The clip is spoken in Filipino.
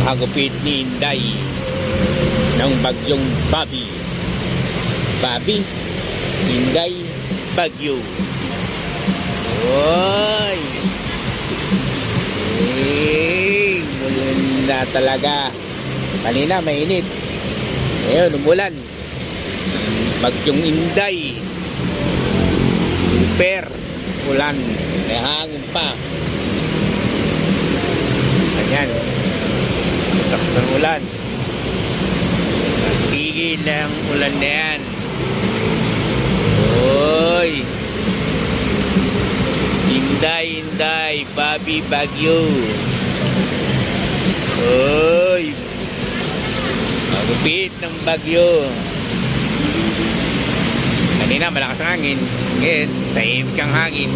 hagupit ni Inday ng bagyong Bobby. Bobby, Inday, bagyo. Oy! Maganda talaga. Kanina mainit. Ngayon, umulan. Bagyong Inday. Super ulan. May hangin pa. Ayan. Putak ng ulan. Tigil ng ulan na yan. Oy! Inday, Inday, Bobby, bagyo. Oy! Magupit ng bagyo. Kanina malakas ang hangin. Ngayon, tahimik ang hangin.